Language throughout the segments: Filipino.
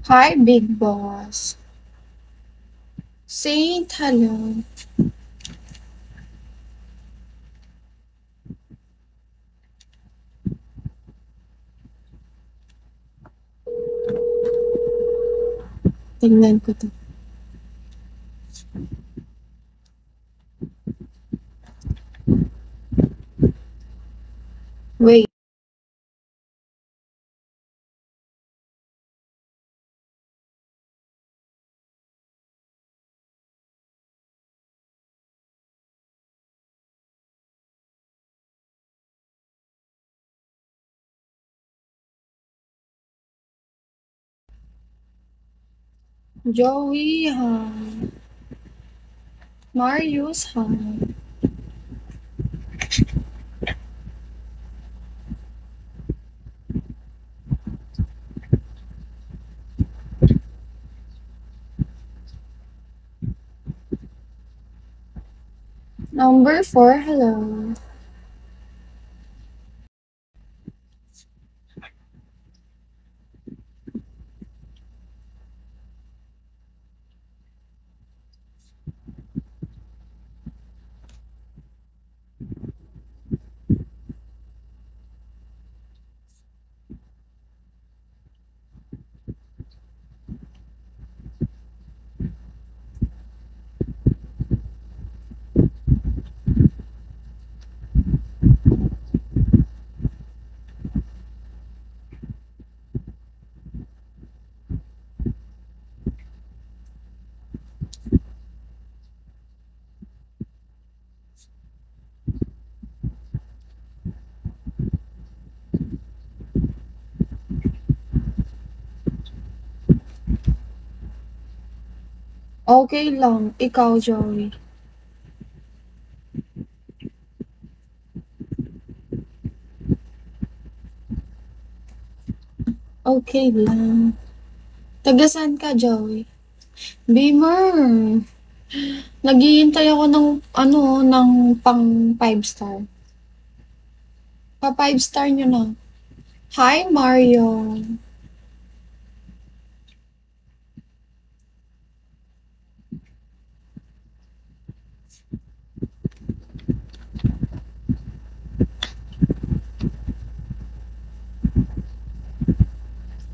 Hi, Big Boss. Saint, hello. Tingnan ko to. Wait. Joey, hi. Marius, hi. Number 4, hello. Okay lang. Ikaw, Joey. Okay lang. Tagasan ka, Joey? Beamer. Naghihintay ako ng pang 5 star. Pa 5 star nyo na. Hi, Mario.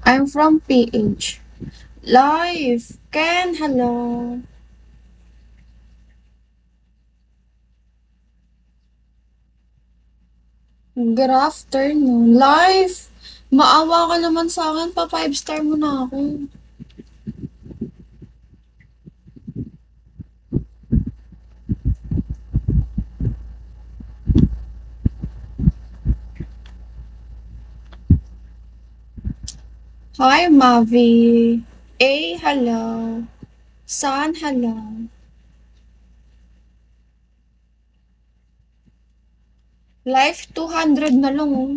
I'm from PH. Live. Ken, hello. Good afternoon. Live. Maawa ka naman sa akin. Pa 5 star mo na ako. Hi, Mavi. A, hello. San, hello. Live 200 na lang, oh.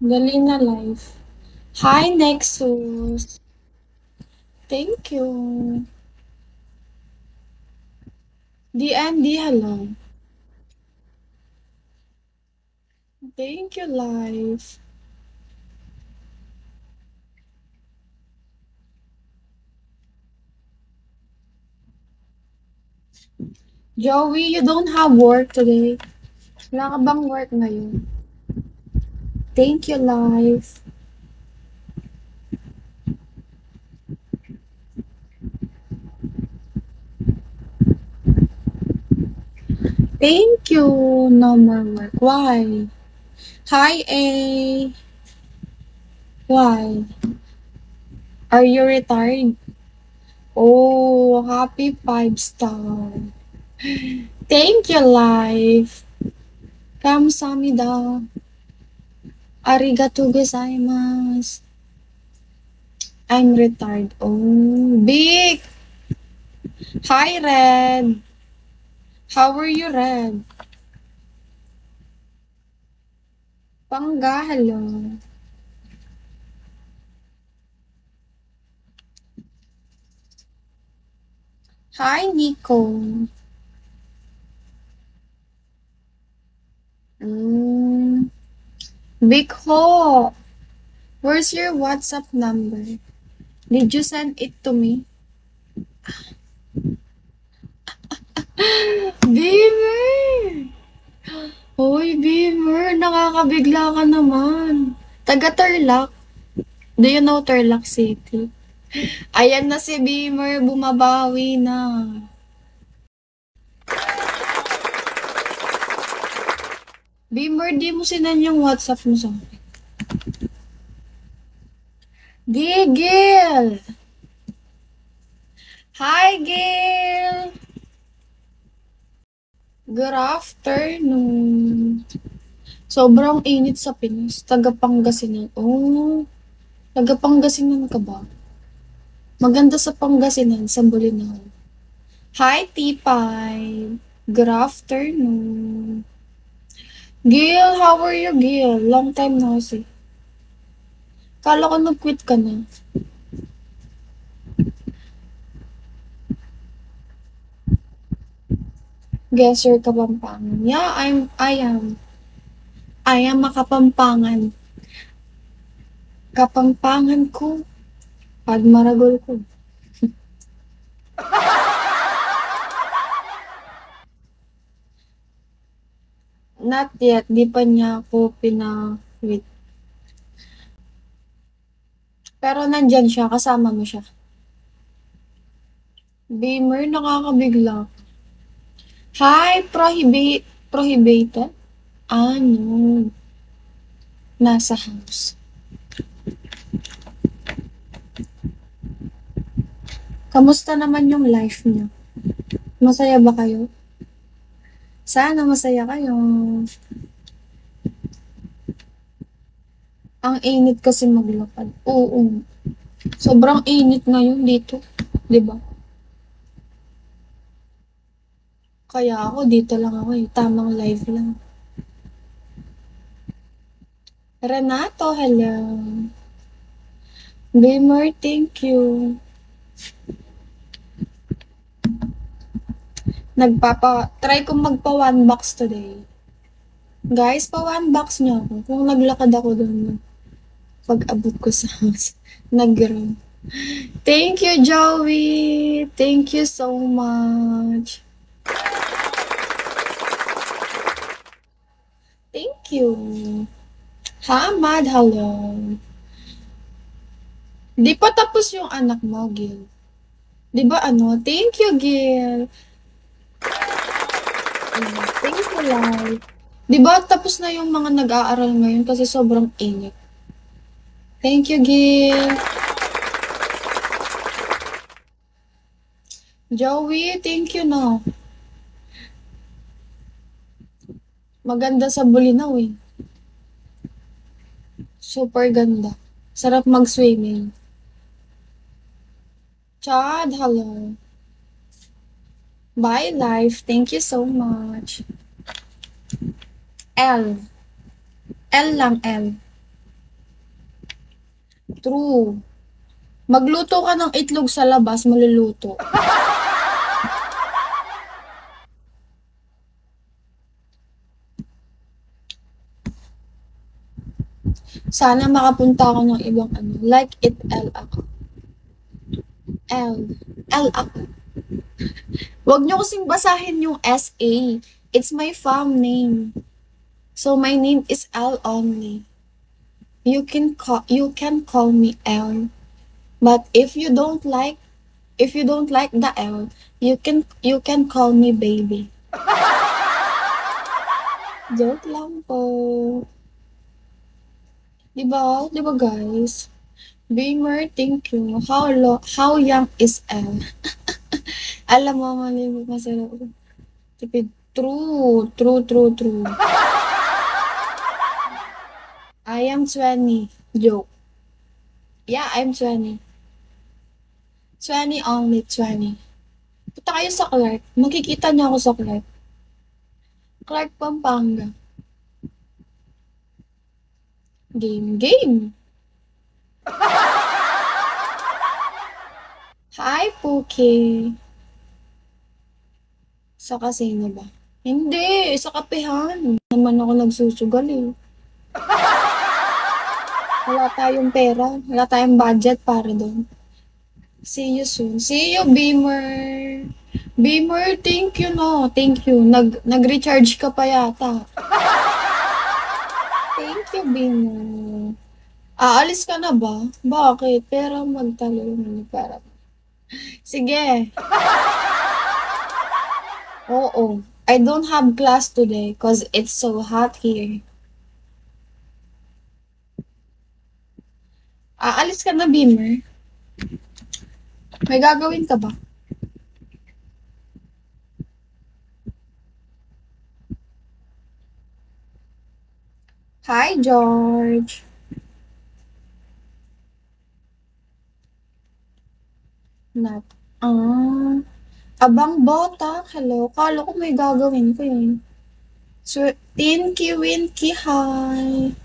Dali na live. Hi, Nexus. Thank you. DMD, hello. Thank you, live. Joey, you don't have work today. Wala ka bang work ngayon? Thank you, live. Thank you. No more work. Why? Hi, A. Why? Are you retired? Oh, happy 5 star. Thank you, life. Kamsahamnida. Arigato gozaimasu. I'm retired. Oh, big. Hi, Red. How are you, Red? Pangga, hello. Hi, Nico. Mm. Big Ho, where's your WhatsApp number? Did you send it to me? Beamer! Hoy, Beamer, nakakabigla ka naman. Taga Tarlac. Do you know Tarlac City? Ayan na si Beamer, bumabawi na. Beamer, di mo sinan yung WhatsApp mo sa akin. Gigil! Hi, Gil! Good afternoon. Sobrang init sa Pinas. Taga Pangasinan. Oh, taga Pangasinan ka ba? Maganda sa Pangasinan, sa Bolinao. Hi, T5. Good afternoon. Gil, how are you, Gil? Long time no see. Kala ko nag-quit ka na. Guesser Kapampangan. Yeah, I am. I am makapampangan. Kapampangan ko. Pag maragol ko. Not yet. Di pa niya ako pina-quit. Pero nandyan siya. Kasama mo siya. Beamer, nakakabigla. Hi, prohibited? Ano? Nasa house. Kamusta naman yung life niyo? Masaya ba kayo? Sana masaya kayo. Ang init kasi maglakad. Oo. Sobrang init ngayon dito. 'Di ba? Kaya ako dito lang ako eh. Tamang live lang. Renato, hello. Beamer, thank you. Try kong magpa one box today. Guys, pa one box niyo ako. Kung naglakad ako doon, pag-abot ko sa house, nag-run. Thank you, Joey. Thank you so much. Thank you. Hamad, hello. Di pa tapos yung anak mo, Gil. Di ba ano? Thank you, Gil. Thank you, Lai. Di ba tapos na yung mga nag-aaral ngayon kasi sobrang init. Thank you, Gil. Joey, thank you no. Maganda sa Bulinaw eh. Super ganda. Sarap mag-swimming. Chad, hello. Bye, life. Thank you so much. L. L lang, L. True. Magluto ka ng itlog sa labas, maluluto. Sana makapunta ako ng ibang ano. Like it, L ako. L. L ako. Huwag niyo kasing basahin yung SA. It's my fam name. So my name is L only. You can call me L. But if you don't like the L, you can call me baby. Joke lang po. Diba? Diba guys? Beamer, thank you. How young is L? Alam mo, malimit na sila. Tipid. True. I am 20. Joke. Yeah, I'm 20. 20 only, 20. Punta kayo sa Clark. Makikita niyo ako sa Clark. Clark, Pampanga. Game. Hi, Pookie. Sa casino ba? Hindi, sa kapehan. Hindi naman ako nagsusugal eh. Wala tayong pera. Wala tayong budget para doon. See you soon. See you, Beamer. Beamer, thank you, no. Thank you. Nag-recharge ka pa yata. Thank you, Beamer. Aalis ka na ba? Bakit? Pera magtalo ng pera. Sige. Oo. I don't have class today cause it's so hot here. Aalis ka na, Beamer. May gagawin ka ba? Hi, George. Not. Ah. Abang bota. Hello. Kala ko may gagawin ko yun. So, Tinky Winky, hi.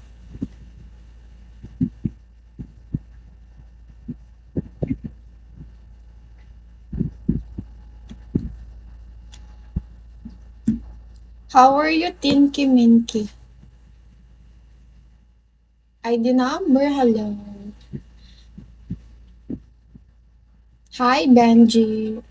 How are you, Tinky Minky? ID number, hello. Hi, Benji.